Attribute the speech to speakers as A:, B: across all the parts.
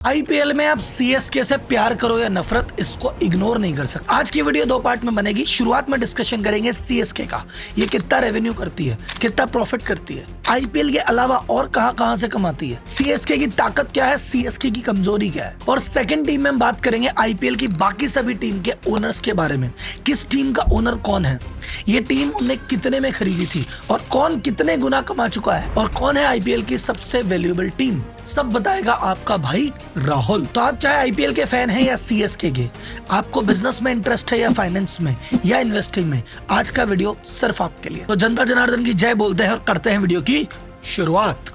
A: IPL में आप CSK से प्यार करो या नफरत, इसको इग्नोर नहीं कर सकते। आज की वीडियो दो पार्ट में बनेगी। शुरुआत में डिस्कशन करेंगे सीएसके का, ये कितना रेवेन्यू करती है, कितना प्रॉफिट करती है, आईपीएल के अलावा और कहां से कमाती है, सीएसके की ताकत क्या है, सीएसके की कमजोरी क्या है। और सेकंड टीम में हम बात करेंगे आईपीएल की बाकी सभी टीम के ओनर्स के बारे में। किस टीम का ओनर कौन है, ये टीम उन्हें कितने में खरीदी थी और कौन कितने गुना कमा चुका है, और कौन है आईपीएल की सबसे वैल्यूएबल टीम, सब बताएगा आपका भाई राहुल। तो आप चाहे आईपीएल के फैन हैं या सीएसके के, आपको बिजनेस में इंटरेस्ट है या फाइनेंस में या इन्वेस्टिंग में, आज का वीडियो सिर्फ आपके लिए। तो जनता जनार्दन की जय बोलते हैं और करते हैं वीडियो की शुरुआत।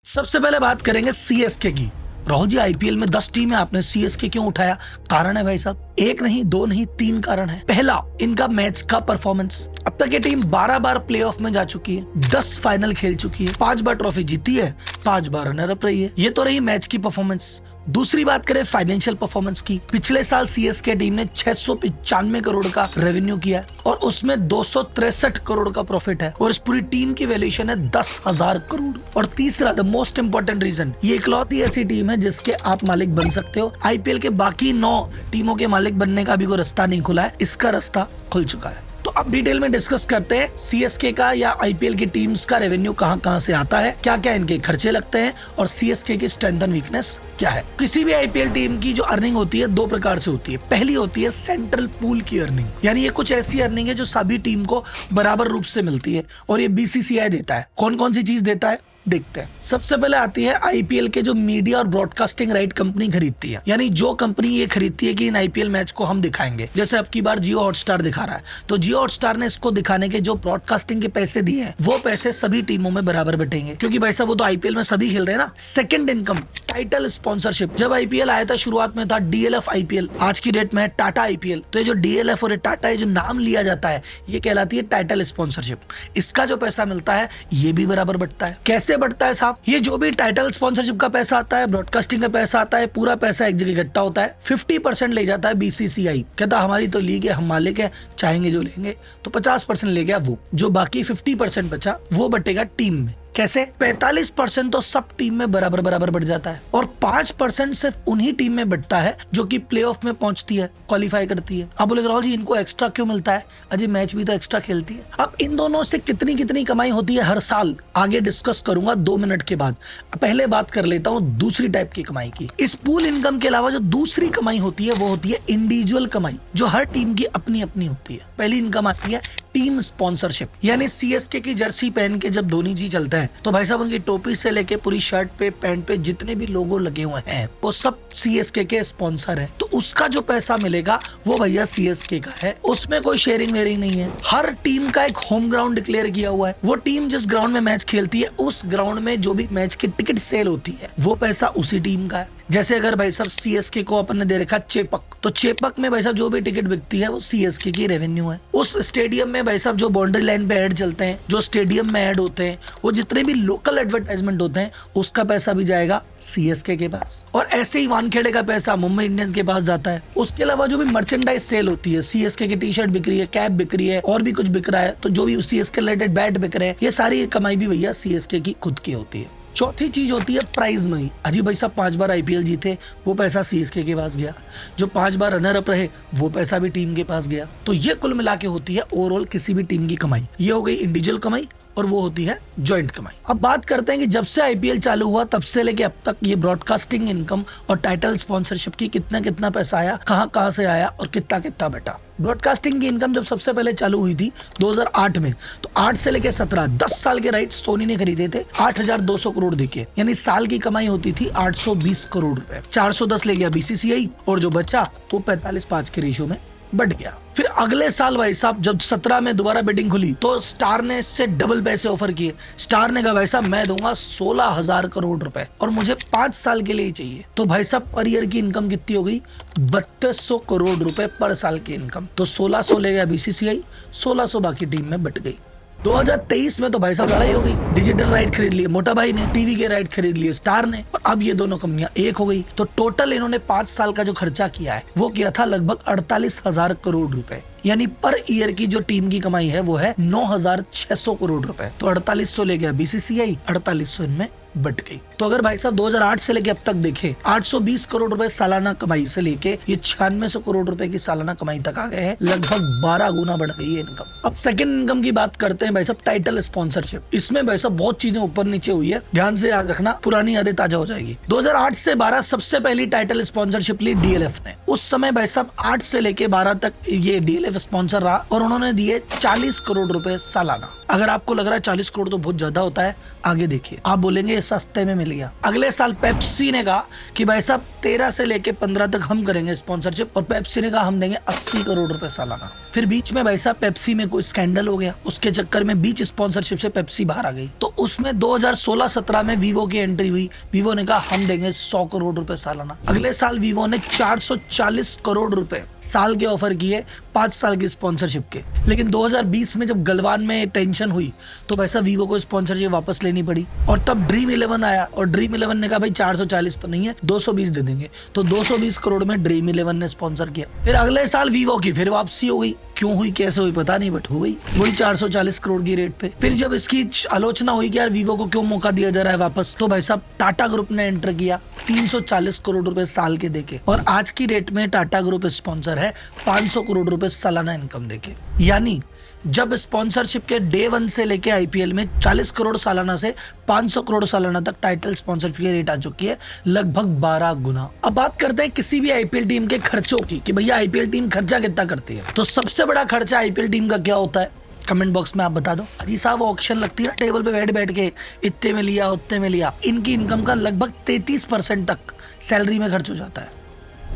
A: सबसे पहले बात करेंगे सीएसके की। राहुल जी, आईपीएल में 10 टीम है, आपने सीएसके क्यों उठाया? कारण है भाई साहब, एक नहीं, दो नहीं, 3 कारण है। पहला, इनका मैच का परफॉर्मेंस। अब तक ये टीम 12 बार प्लेऑफ में जा चुकी है, 10 फाइनल खेल चुकी है, 5 बार ट्रॉफी जीती है, 5 बार रनर अप रही है। ये तो रही मैच की परफॉर्मेंस। दूसरी बात करें फाइनेंशियल परफॉर्मेंस की। पिछले साल सीएसके टीम ने 695 करोड़ का रेवेन्यू किया है और उसमें 263 करोड़ का प्रॉफिट है और इस पूरी टीम की वैल्यूएशन है 10,000 करोड़। और तीसरा, द मोस्ट इंपॉर्टेंट रीजन, ये इकलौती ऐसी टीम है जिसके आप मालिक बन सकते हो। आईपीएल के बाकी 9 टीमों के मालिक बनने का भी कोई रास्ता नहीं खुला है, इसका रास्ता खुल चुका है। तो अब डिटेल में डिस्कस करते हैं सीएसके का या आईपीएल की टीम्स का रेवेन्यू कहां से आता है, क्या क्या इनके खर्चे लगते हैं और सीएसके की स्ट्रेंथ एंड वीकनेस क्या है। किसी भी आईपीएल टीम की जो अर्निंग होती है 2 प्रकार से होती है। पहली होती है सेंट्रल पूल की अर्निंग, यानी ये कुछ ऐसी अर्निंग है जो सभी टीम को बराबर रूप से मिलती है और ये बीसीसीआई देता है। कौन कौन सी चीज देता है देखते हैं। सबसे पहले आती है आईपीएल के जो मीडिया और ब्रॉडकास्टिंग राइट कंपनी खरीदती है, यानी जो कंपनी ये खरीदती है कि इन आईपीएल मैच को हम दिखाएंगे। जैसे अब की बार जियो हॉटस्टार दिखा रहा है, तो जियो हॉटस्टार ने इसको दिखाने के जो ब्रॉडकास्टिंग के पैसे दिए हैं वो पैसे सभी टीमों में बराबर बटेंगे, क्योंकि भाई साहब वो तो आईपीएल में सभी खेल रहे हैं ना। Second income, title sponsorship. जब आईपीएल आया था शुरुआत में था डीएलएफ आईपीएल, आज की डेट में है टाटा आईपीएल। तो ये जो डीएलएफ और टाटा जो नाम लिया जाता है ये कहलाती है टाइटल स्पॉन्सरशिप। इसका जो पैसा मिलता है ये भी बराबर बटता है। कैसे बटता है साहब? ये जो भी टाइटल स्पॉन्सरशिप का पैसा आता है, ब्रॉडकास्टिंग का पैसा आता है, पूरा पैसा एक जगह इकट्ठा होता है। 50% ले जाता है बीसीसीआई, कहता हमारी तो लीग है, हम मालिक है, चाहेंगे जो लेंगे। तो 50% ले गया वो, जो बाकी 50% बचा वो बटेगा टीम में। कैसे? 45% तो सब टीम में बराबर बढ़ जाता है और 5% सिर्फ उन्हीं टीम में बटता है जो कि प्लेऑफ में पहुंचती है, क्वालिफाई करती है। अब बोले राहुल जी इनको एक्स्ट्रा क्यों मिलता है? अजय मैच भी तो एक्स्ट्रा खेलती है। अब इन दोनों से कितनी कमाई होती है हर साल, आगे डिस्कस करूंगा 2 मिनट के बाद। पहले बात कर लेता हूं दूसरी टाइप की कमाई की। इस पूल इनकम के अलावा जो दूसरी कमाई होती है वो होती है इंडिविजुअल कमाई, जो हर टीम की अपनी होती है। पहली इनकम आती है टीम स्पॉन्सरशिप, यानी सीएसके की जर्सी पहन के जब धोनी जी चलते हैं तो भाई साहब उनकी टोपी से लेके पूरी शर्ट पे, पैंट पे जितने भी लोगो लगे हुए हैं वो सब सीएसके के स्पॉन्सर हैं। तो उसका जो पैसा मिलेगा वो भैया सीएसके का है, उसमें कोई शेयरिंग वेयरिंग नहीं है। हर टीम का एक होम ग्राउंड डिक्लेयर किया हुआ है। वो टीम जिस ग्राउंड में मैच खेलती है उस ग्राउंड में जो भी मैच की टिकट सेल होती है वो पैसा उसी टीम का है। जैसे अगर भाई साहब सीएसके को अपन ने दे रखा चेपक, तो चेपक में भाई साहब जो भी टिकट बिकती है वो सीएसके की रेवेन्यू है। उस स्टेडियम में भाई साहब जो बाउंड्री लाइन पे ऐड चलते हैं, जो स्टेडियम में ऐड होते हैं, वो जितने भी लोकल एडवर्टाइजमेंट होते हैं उसका पैसा भी जाएगा सीएसके के पास। और ऐसे ही वानखेड़े का पैसा मुंबई इंडियंस के पास जाता है। उसके अलावा जो भी मर्चेंडाइज सेल होती है, सीएसके की टी शर्ट बिक रही है, कैप बिक रही है और भी कुछ बिक रहा है, तो जो भी सीएसके रिलेटेड बैट बिक रहे हैं, ये सारी कमाई भी भैया सीएसके की खुद की होती है। चौथी चीज होती है प्राइज मनी। अजी भाई साहब 5 बार आईपीएल जीते, वो पैसा सीएसके के पास गया। जो 5 बार रनर अप रहे वो पैसा भी टीम के पास गया। तो ये कुल मिला के होती है ओवरऑल किसी भी टीम की कमाई। ये हो गई इंडिविजुअल कमाई और वो होती है जॉइंट कमाई। अब बात करते हैं कि जब से आईपीएल चालू हुआ तब से लेके अब तक ये ब्रॉडकास्टिंग इनकम और टाइटल स्पॉन्सरशिप की कितना पैसा आया, कहां से आया और कितना बटा। ब्रॉडकास्टिंग की इनकम जब सबसे पहले चालू हुई थी 2008 में, तो 8 से लेके 17 10 साल के राइट्स सोनी ने खरीदे थे 8,200 करोड़ देके, यानी साल की कमाई होती थी 820 करोड़ रुपए। 410 ले गया बीसीसीआई और जो बचा वो 45-5 के रेशियो में बढ़ गया। फिर अगले साल भाई साहब जब 17 में दोबारा बिडिंग खुली तो स्टार ने इससे डबल पैसे ऑफर किए। स्टार ने कहा भाई साहब मैं दूंगा 16,000 करोड़ रुपए और मुझे 5 साल के लिए ही चाहिए। तो भाई साहब पर ईयर की इनकम कितनी हो गई? 3200 करोड़ रुपए पर साल की इनकम। तो 1600 ले गया बीसीसीआई, 1600 बाकी टीम में बट गई। 2023 में तो भाई साहब लड़ाई हो गई, डिजिटल राइट खरीद लिए मोटा भाई ने, टीवी के राइट खरीद लिए स्टार ने, और अब ये दोनों कंपनियां एक हो गई। तो टोटल इन्होंने 5 साल का जो खर्चा किया है वो किया था लगभग 48,000 करोड़ रुपए, यानी पर ईयर की जो टीम की कमाई है वो है 9,600 करोड़ रुपए। तो 4800 ले गया बीसीसीआई, 4800 इनमें बट गई। तो अगर भाई साहब 2008 से लेके अब तक देखें, 820 करोड़ रुपए सालाना कमाई से लेके ये 9600 करोड़ रुपए की सालाना कमाई तक आ गए हैं, लगभग 12 गुना बढ़ गई है इनकम। अब सेकंड इनकम की बात करते हैं भाई साहब, टाइटल स्पॉन्सरशिप। इसमें भाई साहब बहुत चीजें ऊपर नीचे हुई है, ध्यान से याद रखना, पुरानी यादें ताजा हो जाएगी। 2008 से 12 सबसे पहली टाइटल स्पॉन्सरशिप ली डीएलएफ ने। उस समय भाई साहब 8 से लेके 12 तक ये डीएलएफ स्पॉन्सर रहा और उन्होंने दिए 40 करोड़ रुपए सालाना। अगर आपको लग रहा है 40 करोड़ तो बहुत ज्यादा होता है, आगे देखिए, आप बोलेंगे सस्ते में मिल गया। अगले साल पेप्सी ने कहा कि भाई साहब 13 से लेके 15 तक हम करेंगे स्पॉन्सरशिप, और पेप्सी ने कहा हम देंगे 80 करोड़ रुपए सालाना। फिर बीच में भाई साहब पेप्सी में कोई स्कैंडल हो गया, उसके चक्कर में बीच स्पॉन्सरशिप से पेप्सी बाहर आ गई। तो उसमें 2016-17 में वीवो की एंट्री हुई। वीवो ने कहा हम देंगे 100 करोड़ रुपए सालाना। अगले साल वीवो ने 440 करोड़ रुपए साल के ऑफर किए 5 साल की स्पॉन्सरशिप के। लेकिन 2020 में जब गलवान में टेंशन हुई तो वैसा वीवो को स्पॉन्सरशिप वापस लेनी पड़ी, और तब ड्रीम 11 आया और ड्रीम 11 ने कहा भाई 440 तो नहीं है, 220 दे देंगे। तो 220 करोड़ में ड्रीम 11 ने स्पॉन्सर किया। फिर अगले साल वीवो की फिर वापसी हो गई, क्यों हुई कैसे हुई पता नहीं, बट हो गई वही 440 करोड़ की रेट पे। फिर जब इसकी आलोचना हुई कि यार वीवो को क्यों मौका दिया जा रहा है वापस, तो भाई साहब टाटा ग्रुप ने एंटर किया 340 करोड़ रुपए साल के देके, और आज की रेट में टाटा ग्रुप स्पॉन्सर है 500 करोड़ रुपए सालाना इनकम देके। यानी जब स्पॉन्सरशिप के डे 1 से लेके आईपीएल में 40 करोड़ सालाना से 500 करोड़ सालाना तक टाइटल स्पॉन्सरशिप की रेट आ चुकी है, लगभग 12 गुना। अब बात करते हैं किसी भी आईपीएल टीम के खर्चों की कि भैया आईपीएल टीम खर्चा कितना करती है। तो सबसे बड़ा खर्चा आईपीएल टीम का क्या होता है, कमेंट बॉक्स में आप बता दो। अजी साहब ऑक्शन लगती है ना, टेबल पे बैठ के इतने में लिया उतने में लिया, इनकी इनकम का लगभग 33% तक सैलरी में खर्च हो जाता है।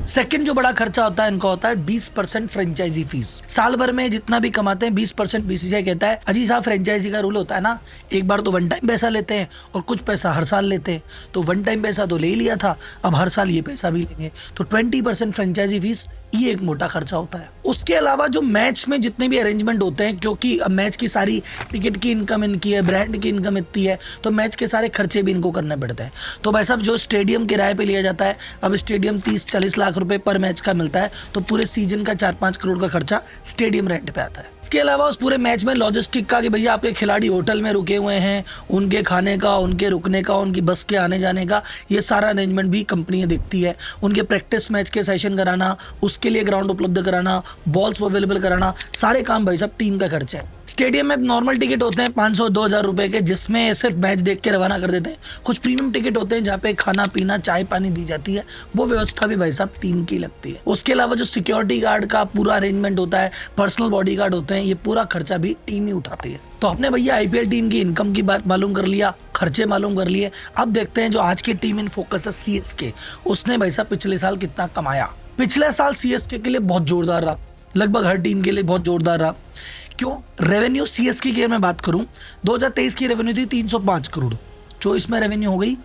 A: सेकंड जो बड़ा खर्चा होता है इनका होता है 20% फ्रेंचाइजी फीस। साल भर में जितना भी कमाते हैं 20% बीसीसीआई कहता है अजी साहब फ्रेंचाइजी का रूल होता है ना, एक बार तो वन टाइम पैसा लेते हैं और कुछ पैसा हर साल लेते हैं। तो वन टाइम पैसा तो ले लिया था, अब हर साल ये पैसा भी लेंगे, तो 20% फ्रेंचाइजी फीस, ये एक मोटा खर्चा होता है। उसके अलावा जो मैच में जितने भी अरेंजमेंट होते हैं, क्योंकि अब मैच की सारी टिकट की इनकम इनकी है, ब्रांड की इनकम इतनी है, तो मैच के सारे खर्चे भी इनको करने पड़ते हैं। तो भाई साहब जो स्टेडियम किराए पे लिया जाता है, अब स्टेडियम 30-40 लाख रुपए पर मैच का मिलता है, तो पूरे सीजन का 4-5 करोड़ का खर्चा स्टेडियम रेंट पे आता है। इसके अलावा उस पूरे मैच में लॉजिस्टिक का कि भैया आपके खिलाड़ी होटल में रुके हुए हैं, उनके खाने का, उनके रुकने का, उनकी बस के आने जाने का, ये सारा अरेंजमेंट भी कंपनियां देखती है। उनके प्रैक्टिस मैच के सेशन कराना, उसके लिए ग्राउंड उपलब्ध कराना, बॉल्स अवेलेबल कराना, सारे काम भाई साहब टीम का खर्चा है। स्टेडियम में नॉर्मल टिकट होते हैं 500-2000 रुपए के, जिसमें सिर्फ मैच देख के रवाना कर देते हैं। कुछ प्रीमियम टिकट होते हैं जहाँ पे खाना पीना चाय पानी दी जाती है, वो व्यवस्था भी भाई साहब टीम की लगती है। उसके अलावा जो सिक्योरिटी गार्ड का पूरा अरेंजमेंट होता है, पर्सनल बॉडी गार्ड होते हैं, ये पूरा खर्चा भी टीम ही उठाती है। तो आपने भैया आईपीएल टीम की इनकम की बात मालूम कर लिया, खर्चे मालूम कर लिए। अब देखते हैं जो आज की टीम इन फोकस है सीएसके, उसने भाई साहब पिछले साल कितना कमाया। पिछले साल सीएसके के लिए बहुत जोरदार रहा, लगभग हर टीम के लिए बहुत जोरदार रहा। क्यों? रेवेन्यू सीएसके की मैं बात करूं, 2023 की रेवेन्यू थी 305 करोड़, 24 में रेवेन्यू हो गई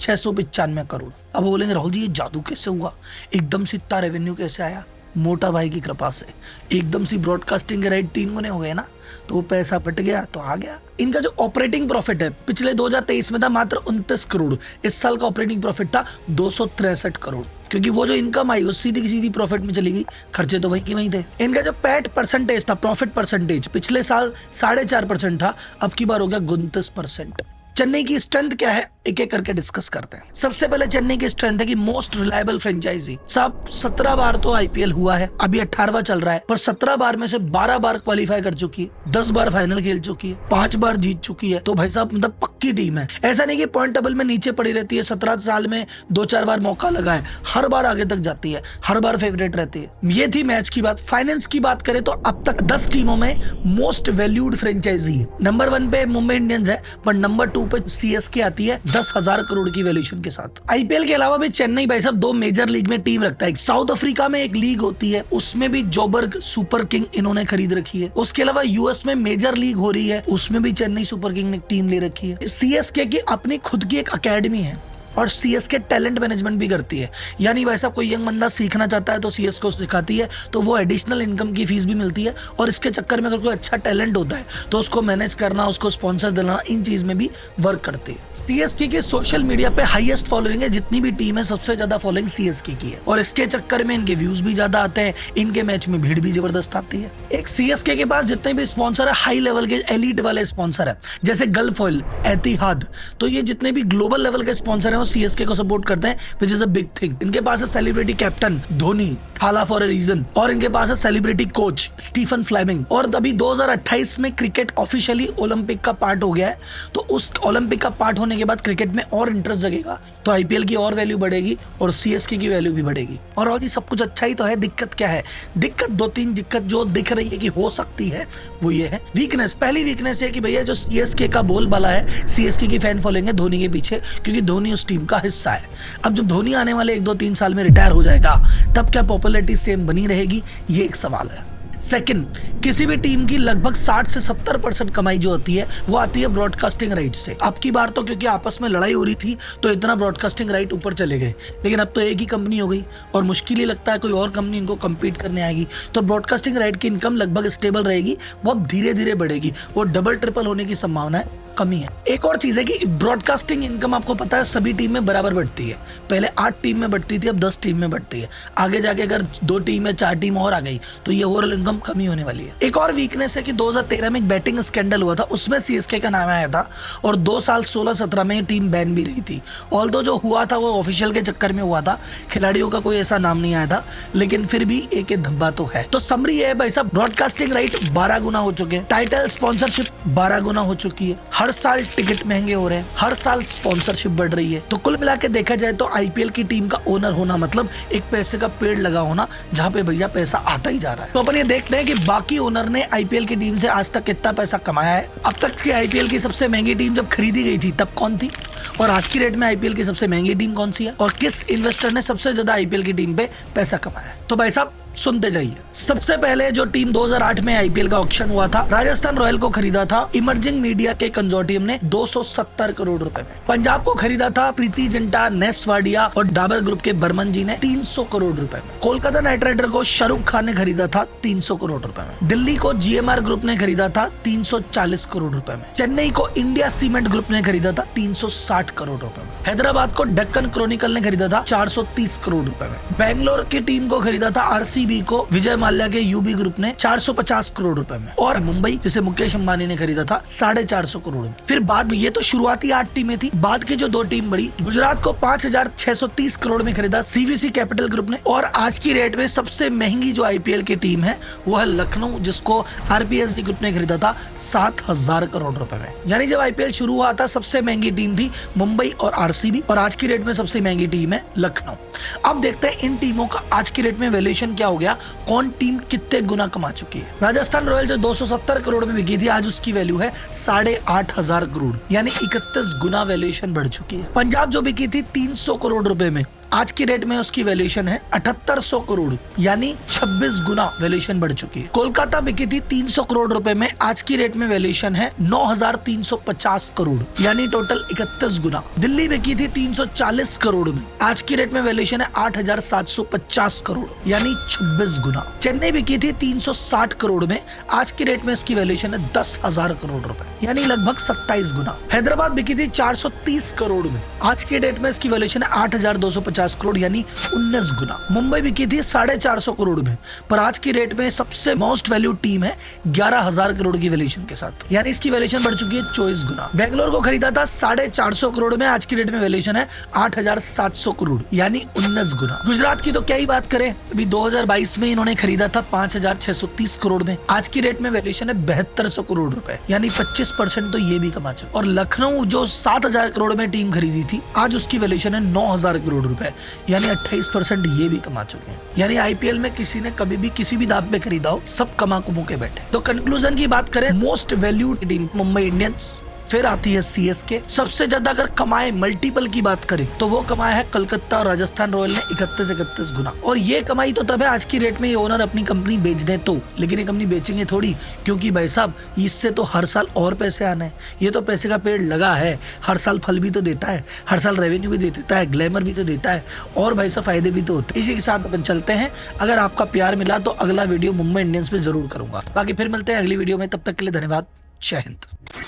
A: 695 करोड़। अब बोलेंगे राहुल जी ये जादू कैसे हुआ, एकदम से इतना रेवेन्यू कैसे आया? मोटा भाई की कृपा से एकदम से ब्रॉडकास्टिंग के राइट 3 गुने हो गए ना, तो वो पैसा बट गया तो आ गया। इनका जो ऑपरेटिंग प्रॉफिट है पिछले 2023 में था मात्र 29 करोड़, इस साल का ऑपरेटिंग प्रॉफिट था 263 करोड़, क्योंकि वो जो इनकम आई वो सीधी की सीधी प्रॉफिट में चली गई, खर्चे तो वही के वही थे। इनका जो पैट परसेंटेज था, प्रॉफिट परसेंटेज, पिछले साल 4.5% था, अब की बार हो गया 29%। चेन्नई की स्ट्रेंथ क्या है, एक एक करके डिस्कस करते हैं। सबसे पहले चेन्नई की स्ट्रेंथ है कि मोस्ट रिलायबल फ्रेंचाइजी। साहब 17 बार तो आईपीएल हुआ है, अभी 18वां चल रहा है, पर 17 बार में से 12 बार क्वालिफाई कर चुकी है, 10 बार फाइनल खेल चुकी है, 5 बार जीत चुकी है। तो भाई साहब मतलब पक्की टीम है, ऐसा नहीं कि पॉइंट टेबल में नीचे पड़ी रहती है। 17 साल में 2-4 बार मौका लगा है, हर बार आगे तक जाती है, हर बार फेवरेट रहती है। ये थी मैच की बात। फाइनेंस की बात करें तो अब तक 10 टीमों में मोस्ट वैल्यूड फ्रेंचाइजी है। नंबर 1 पे मुंबई इंडियंस है, पर नंबर 2 पे सीएसके आती है 10,000 करोड़ की वैल्यूएशन के साथ। आईपीएल के अलावा भी चेन्नई भाई साहब 2 मेजर लीग में टीम रखता है। साउथ अफ्रीका में एक लीग होती है, उसमें भी जोबर्ग सुपर किंग इन्होंने खरीद रखी है। उसके अलावा यूएस में मेजर लीग हो रही है, उसमें भी चेन्नई सुपर किंग ने टीम ले रखी है। सीएसके की अपनी खुद की एक अकेडमी है, और सीएसके टैलेंट मैनेजमेंट भी करती है। यानी वैसा कोई यंग बंदा सीखना चाहता है तो सीएसके उसको सिखाती है, तो वो एडिशनल इनकम की फीस भी मिलती है। और इसके चक्कर में अगर कोई अच्छा टैलेंट होता है तो उसको मैनेज करना, उसको स्पॉन्सर दिलाना, इन चीज में भी वर्क करती है। सीएसके के सोशल मीडिया पे हाईएस्ट फॉलोइंग है, जितनी भी टीम है सबसे ज्यादा फॉलोइंग सीएसके की है। और इसके चक्कर में इनके व्यूज भी ज्यादा आते हैं, इनके मैच में भीड़ भी जबरदस्त आती है। एक सीएसके के पास जितने भी स्पॉन्सर है हाई लेवल के एलीट वाले स्पॉन्सर है, जैसे गल्फ ऑयल, एतिहाद, तो ये जितने भी ग्लोबल लेवल के स्पॉन्सर हैं वो सीएसके को सपोर्ट करते हैं, which is a big thing. इनके पास है सेलिब्रिटी कैप्टन धोनी, थाला फॉर अ रीजन, और इनके पास है सेलिब्रिटी कोच स्टीफन फ्लेमिंग। और अभी 2028 में क्रिकेट ऑफिशियली ओलंपिक का पार्ट हो गया है, तो उस ओलंपिक का पार्ट होने के बाद क्रिकेट में और इंटरेस्ट जगेगा, तो आईपीएल की और वैल्यू बढ़ेगी और सीएसके की वैल्यू भी बढ़ेगी। और ये सब कुछ अच्छा ही तो है। दिक्कत क्या है? दिक्कत 2-3 दिक्कत जो दिख रही है कि हो सकती है वो ये है। वीकनेस, पहली वीकनेस है कि भैया जो सीएसके का बोलबाला है, सीएसके की फैन फॉलोइंग है धोनी के पीछे, क्योंकि धोनी उस टीम का हिस्सा है। अब जब धोनी आने वाले 1-2-3 साल में रिटायर हो जाएगा, तब क्या पॉपुलैरिटी सेम बनी रहेगी, ये एक सवाल है। सेकंड, किसी भी टीम की लगभग 60 से 70% कमाई जो होती है वो आती है ब्रॉडकास्टिंग राइट से। अब की बार तो क्योंकि आपस में लड़ाई हो रही थी तो इतना ब्रॉडकास्टिंग राइट ऊपर चले गए, लेकिन अब तो एक ही कंपनी हो गई और मुश्किल ही लगता है कोई और कंपनी इनको कम्पीट करने आएगी। तो ब्रॉडकास्टिंग राइट की इनकम लगभग स्टेबल रहेगी, बहुत धीरे धीरे बढ़ेगी, वो डबल ट्रिपल होने की संभावना है कमी है। एक और चीज है कि ब्रॉडकास्टिंग इनकम आपको पता है सभी टीम में बराबर बढ़ती है। पहले 8 टीम में बढ़ती थी, अब 10 टीम में बढ़ती है। आगे जाके अगर 2 टीम या 4 टीम और आ गई तो ये ओवरऑल इनकम कमी होने वाली है। एक और वीकनेस है कि 2013 में एक बैटिंग स्कैंडल हुआ था, उसमें सीएसके का नाम आया था और 2 साल 16-17 में टीम बैन भी रही थी। ऑल्दो जो हुआ था वो ऑफिशियल के चक्कर में हुआ था, खिलाड़ियों का कोई ऐसा नाम नहीं आया था, लेकिन फिर भी एक धब्बा तो है। तो समरी है भाई साहब, ब्रॉडकास्टिंग राइट 12 गुना हो चुके हैं, टाइटल स्पॉन्सरशिप 12 गुना हो चुकी है, हर साल टिकट महंगे हो रहे हैं, हर साल स्पॉन्सरशिप बढ़ रही है। तो कुल मिला के देखा जाए तो आईपीएल की टीम का ओनर होना मतलब एक पैसे का पेड़ लगा होना, जहां पे भैया पैसा आता ही जा रहा है। तो अपन ये देखते हैं कि बाकी ओनर ने आईपीएल की टीम से आज तक कितना पैसा कमाया है। अब तक की आईपीएल की सबसे महंगी टीम जब खरीदी गई थी तब कौन थी, और आज की डेट में आईपीएल की सबसे महंगी टीम कौन सी है, और किस इन्वेस्टर ने सबसे ज्यादा आईपीएल की टीम पे पैसा कमाया है। तो भाई साहब सुनते जाइए। सबसे पहले जो टीम 2008 में आईपीएल का ऑक्शन हुआ था, राजस्थान रॉयल को खरीदा था इमर्जिंग मीडिया के कंसोर्टियम ने 270 करोड़ रुपए में। पंजाब को खरीदा था प्रीति जिंटा, नेस वाडिया और डाबर ग्रुप के बर्मन जी ने 300 करोड़ रुपए में। कोलकाता नाइट राइडर को शाहरुख खान ने खरीदा था 300 करोड़ रुपए में। दिल्ली को जीएमआर ग्रुप ने खरीदा था 340 करोड़ रुपए में। चेन्नई को इंडिया सीमेंट ग्रुप ने खरीदा था 360 करोड़ रुपए में। हैदराबाद को डेक्कन क्रॉनिकल ने खरीदा था 430 करोड़ रुपए में। बैंगलोर की टीम को खरीदा था आरसीबी को विजय माल्या के यूबी ग्रुप ने 450 करोड़ रुपए में। और मुंबई जिसे मुकेश अंबानी ने खरीदा था 450 करोड़ में। फिर बाद में, ये तो शुरुआती 8 टीमें थी, बाद की जो 2 टीम बढ़ी, गुजरात को 5630 करोड़ में खरीदा सीवीसी कैपिटल ग्रुप ने। और आज की रेट में सबसे महंगी जो आईपीएल की टीम है वो है लखनऊ, जिसको आरपीएसजी ग्रुप ने खरीदा था 7000 करोड़ रुपए में। यानी जब आईपीएल शुरू हुआ था सबसे महंगी टीम थी मुंबई और आरसीबी, और आज की रेट में सबसे महंगी टीम है लखनऊ। अब देखते हैं इन टीमों का आज की रेट में वैल्यूएशन क्या हो गया, कौन टीम कितने गुना कमा चुकी है। राजस्थान रॉयल जो 270 करोड़ में बिकी थी, आज उसकी वैल्यू है 8500 करोड़, यानी 31 गुना वैल्यूएशन बढ़ चुकी है। पंजाब जो बिकी थी 300 करोड़ रुपए में, आज की रेट में उसकी वैल्यूएशन है 7800 करोड़, यानी 26 गुना वैल्यूएशन बढ़ चुकी है। कोलकाता बिकी थी 300 करोड़ रुपए में, आज की रेट में वैल्यूएशन है 9350 करोड़, यानी टोटल 31 गुना। दिल्ली बिकी थी 340 करोड़ में, आज की रेट में वैल्यूएशन है 8750 करोड़, यानी 26 गुना। चेन्नई बिकी थी 360 करोड़ में, आज की रेट में इसकी वैल्यूएशन है 10,000 करोड़ रुपए, यानी लगभग 27 गुना। हैदराबाद बिकी थी 430 करोड़ में, आज की डेट में इसकी वैल्यूएशन है 8250 करोड़, यानी 19 गुना। मुंबई बिकी थी 450 करोड़ में, पर आज की रेट में सबसे मोस्ट वैल्यू टीम है 11000 करोड़ की वैल्यूएशन के साथ, यानी इसकी वैल्यूएशन बढ़ चुकी है 24 गुना। बेंगलोर को खरीदा था 450 करोड़ में, आज की रेट में वैल्यूएशन है 8700 करोड़, यानी 19 गुना। गुजरात की तो क्या ही बात करें, अभी 2022 में इन्होंने खरीदा था 5630 करोड़ में, आज की रेट में वैल्यूएशन है 7200 करोड़ रुपए, यानी 25% तो ये भी कमा चुके। और लखनऊ जो 7000 करोड़ में टीम खरीदी थी, आज उसकी वैल्यूएशन है 9000 करोड़ रुपए, यानी 28% ये भी कमा चुके हैं। यानी आईपीएल में किसी ने कभी भी किसी भी दांव पे खरीदा हो, सब कमा कुमू के बैठे। तो कंक्लूजन की बात करें, most valued team Mumbai Indians, फिर आती है सीएसके। सबसे ज्यादा अगर कमाए मल्टीपल की बात करें तो वो कमाया है कलकत्ता और राजस्थान रॉयल ने 31 गुना। और ये कमाई तो तब है आज की रेट में ये ओनर अपनी कंपनी बेच दें तो, लेकिन ये कंपनी बेचेंगे थोड़ी, क्योंकि भाई साहब इससे तो हर साल और पैसे आने हैं। ये तो पैसे का पेड़ लगा है, हर साल फल भी तो देता है, हर साल रेवेन्यू भी देता है, ग्लैमर भी तो देता है, और भाई साहब फायदे भी तो होते हैं। इसी के साथ अपन चलते हैं। अगर आपका प्यार मिला तो अगला वीडियो मुंबई इंडियंस पे जरूर करूंगा। बाकी फिर मिलते हैं अगली वीडियो में, तब तक के लिए धन्यवाद। जय हिंद।